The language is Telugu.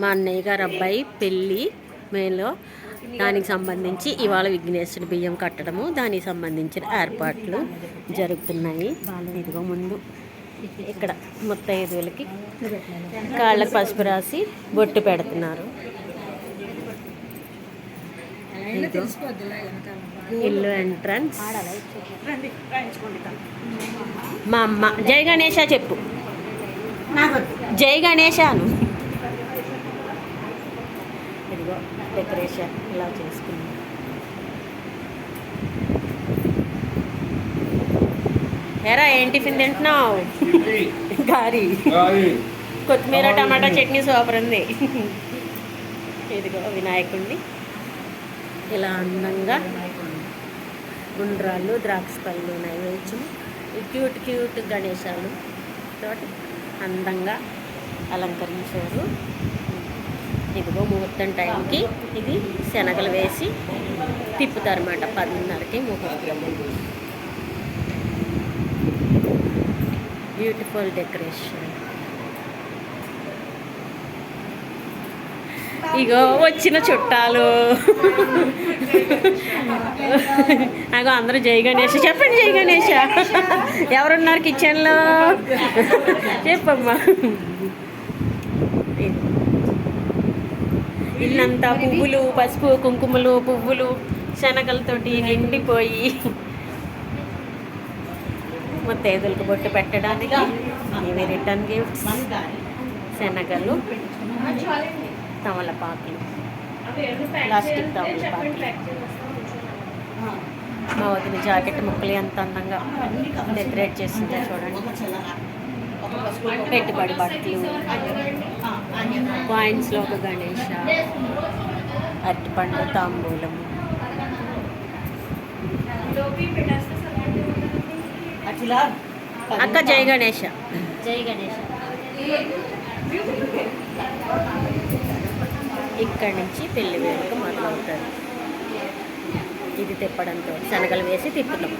మా అన్నయ్య గారు అబ్బాయి పెళ్ళి మేలో దానికి సంబంధించి ఇవాళ విఘ్నేశ్వరుడి బియ్యం కట్టడము దానికి సంబంధించిన ఏర్పాట్లు జరుగుతున్నాయి. ఇదిగో ముందు ఇక్కడ ముత్తైదువులకి కాళ్ళకి పసుపు రాసి బొట్టు పెడుతున్నారు. ఇల్లు ఎంట్రన్స్. మా అమ్మ జై గణేష చెప్పు, జై గణేశాను. ఇదిగో డెకరేషన్ ఇలా చేసుకున్నాం. ఎరా ఏం టిఫిన్ తింటున్నావు? గారి కొత్తిమీర టమాటా చట్నీ సూపర్ ఉంది. ఇదిగో వినాయకుడిని ఇలా అందంగా గుండ్రాళ్ళు ద్రాక్ష పళ్ళు నైవేద్యం క్యూట్ క్యూట్ గణేశాలు తోటి అందంగా అలంకరించారు. ఇదిగో ముహూర్తం టైంకి ఇది శనగలు వేసి తిప్పుతారన్నమాట. 10:30కి ముహూర్తం. Beautiful decoration. ఇగో వచ్చిన చుట్టాలు అగో అందరూ జై గణేష్ చెప్పండి. జై గణేష ఎవరున్నారు కిచెన్లో చెప్పమ్మా. ఇల్లంతా పువ్వులు, పసుపు కుంకుమలు, పువ్వులు శనగలతోటి నిండిపోయి ముత్తైదులకు బొట్టు పెట్టడానికి ఇవి రిటర్న్ గిఫ్ట్స్. శనగలు, తమలపాకులు, ప్లాస్టిక్ తమలపాకులు. మా వదిన జాకెట్ ముక్కలు ఎంత అందంగా డెకరేట్ చేసిందో చూడండి. పెట్టుబడి బట్టలు, కాయిన్స్లో ఒక గణేష, అరటిపండు, తాంబూలం. అక్క జై గణేష. జై గణేష. ఇక్కడి నుంచి పెళ్లి వేడుక మొదలవుతుంది. ఇది తిప్పడంతో శనగలు వేసి తిప్పుతాం.